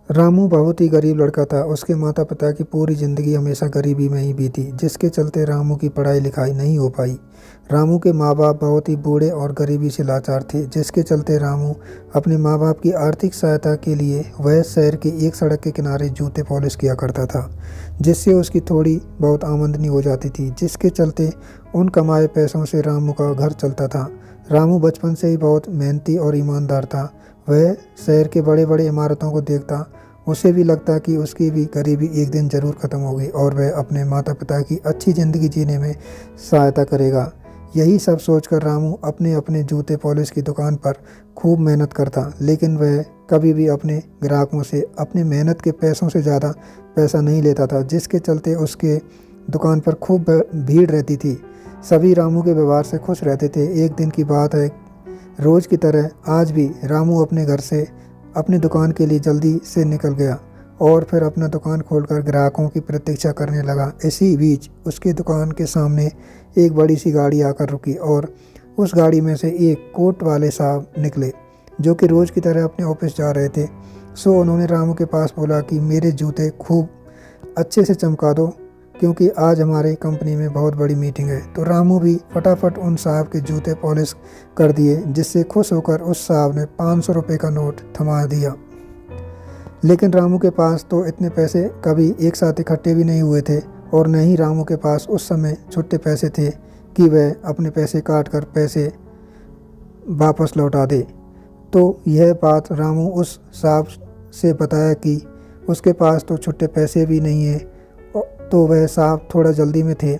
रामू बहुत ही गरीब लड़का था। उसके माता पिता की पूरी ज़िंदगी हमेशा गरीबी में ही बीती, जिसके चलते रामू की पढ़ाई लिखाई नहीं हो पाई। रामू के माँ बाप बहुत ही बूढ़े और गरीबी से लाचार थे, जिसके चलते रामू अपने माँ बाप की आर्थिक सहायता के लिए वह शहर की एक सड़क के किनारे जूते पॉलिश किया करता था, जिससे उसकी थोड़ी बहुत आमदनी हो जाती थी, जिसके चलते उन कमाए पैसों से रामू का घर चलता था। रामू बचपन से ही बहुत मेहनती और ईमानदार था। वह शहर के बड़े बड़े इमारतों को देखता, उसे भी लगता कि उसकी भी गरीबी एक दिन ज़रूर ख़त्म होगी और वह अपने माता पिता की अच्छी ज़िंदगी जीने में सहायता करेगा। यही सब सोचकर रामू अपने अपने जूते पॉलिश की दुकान पर खूब मेहनत करता, लेकिन वह कभी भी अपने ग्राहकों से अपनी मेहनत के पैसों से ज़्यादा पैसा नहीं लेता था, जिसके चलते उसके दुकान पर खूब भीड़ रहती थी। सभी रामू के व्यवहार से खुश रहते थे। एक दिन की बात है, रोज़ की तरह आज भी रामू अपने घर से अपनी दुकान के लिए जल्दी से निकल गया और फिर अपना दुकान खोलकर ग्राहकों की प्रतीक्षा करने लगा। इसी बीच उसकी दुकान के सामने एक बड़ी सी गाड़ी आकर रुकी और उस गाड़ी में से एक कोट वाले साहब निकले, जो कि रोज़ की तरह अपने ऑफिस जा रहे थे। उन्होंने रामू के पास बोला कि मेरे जूते खूब अच्छे से चमका दो, क्योंकि आज हमारे कंपनी में बहुत बड़ी मीटिंग है। तो रामू भी फटाफट उन साहब के जूते पॉलिश कर दिए, जिससे खुश होकर उस साहब ने 500 रुपये का नोट थमा दिया। लेकिन रामू के पास तो इतने पैसे कभी एक साथ इकट्ठे भी नहीं हुए थे और न ही रामू के पास उस समय छुट्टे पैसे थे कि वह अपने पैसे काट कर पैसे वापस लौटा दे। तो यह बात रामू उस साहब से बताया कि उसके पास तो छुट्टे पैसे भी नहीं है। तो वह साहब थोड़ा जल्दी में थे,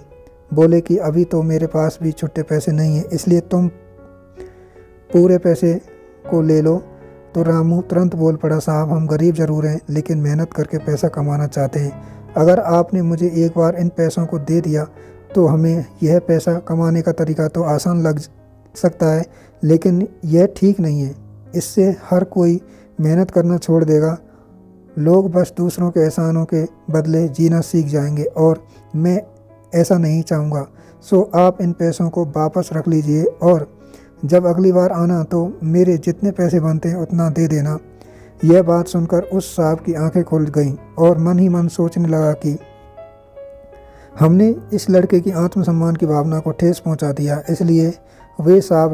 बोले कि अभी तो मेरे पास भी छुट्टे पैसे नहीं हैं, इसलिए तुम पूरे पैसे को ले लो। तो रामू तुरंत बोल पड़ा, साहब हम गरीब ज़रूर हैं, लेकिन मेहनत करके पैसा कमाना चाहते हैं। अगर आपने मुझे एक बार इन पैसों को दे दिया तो हमें यह पैसा कमाने का तरीका तो आसान लग सकता है, लेकिन यह ठीक नहीं है। इससे हर कोई मेहनत करना छोड़ देगा। लोग बस दूसरों के एहसानों के बदले जीना सीख जाएंगे और मैं ऐसा नहीं चाहूँगा। आप इन पैसों को वापस रख लीजिए और जब अगली बार आना तो मेरे जितने पैसे बनते हैं उतना दे देना। यह बात सुनकर उस साहब की आंखें खुल गईं और मन ही मन सोचने लगा कि हमने इस लड़के की आत्मसम्मान की भावना को ठेस पहुंचा दिया। इसलिए वे साहब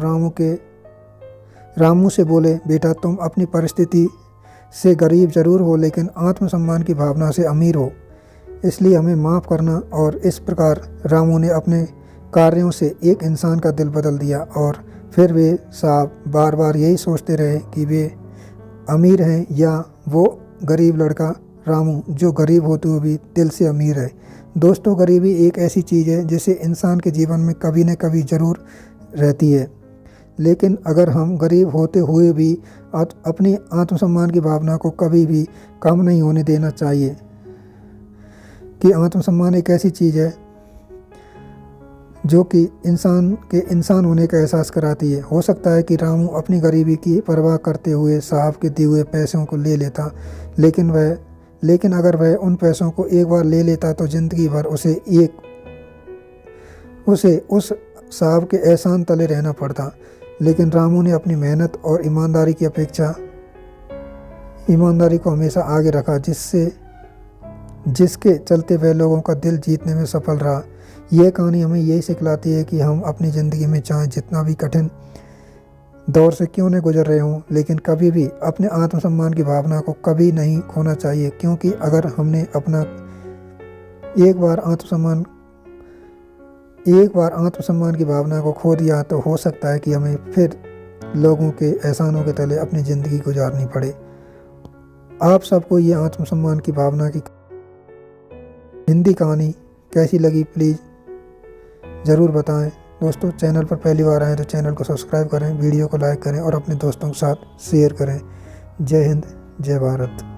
रामू से बोले, बेटा तुम अपनी परिस्थिति से गरीब ज़रूर हो, लेकिन आत्मसम्मान की भावना से अमीर हो, इसलिए हमें माफ़ करना। और इस प्रकार रामू ने अपने कार्यों से एक इंसान का दिल बदल दिया। और फिर वे साहब बार बार यही सोचते रहे कि वे अमीर हैं या वो गरीब लड़का रामू, जो गरीब होते हुए भी दिल से अमीर है। दोस्तों, गरीबी एक ऐसी चीज़ है जिसे इंसान के जीवन में कभी न कभी ज़रूर रहती है, लेकिन अगर हम गरीब होते हुए भी अपनी आत्मसम्मान की भावना को कभी भी कम नहीं होने देना चाहिए, कि आत्मसम्मान एक ऐसी चीज़ है जो कि इंसान के इंसान होने का एहसास कराती है। हो सकता है कि रामू अपनी गरीबी की परवाह करते हुए साहब के दिए हुए पैसों को ले लेता, लेकिन अगर वह उन पैसों को एक बार ले लेता तो ज़िंदगी भर उसे उस साहब के एहसान तले रहना पड़ता। लेकिन रामू ने अपनी मेहनत और ईमानदारी को हमेशा आगे रखा, जिसके चलते वह लोगों का दिल जीतने में सफल रहा। यह कहानी हमें यही सिखलाती है कि हम अपनी ज़िंदगी में चाहे जितना भी कठिन दौर से क्यों न गुजर रहे हों, लेकिन कभी भी अपने आत्मसम्मान की भावना को कभी नहीं खोना चाहिए, क्योंकि अगर हमने अपना एक बार आत्मसम्मान की भावना को खो दिया तो हो सकता है कि हमें फिर लोगों के एहसानों के तले अपनी ज़िंदगी गुजारनी पड़े। आप सबको ये आत्मसम्मान की भावना की हिंदी कहानी कैसी लगी, प्लीज़ ज़रूर बताएं। दोस्तों, चैनल पर पहली बार आएँ तो चैनल को सब्सक्राइब करें, वीडियो को लाइक करें और अपने दोस्तों के साथ शेयर करें। जय हिंद, जय भारत।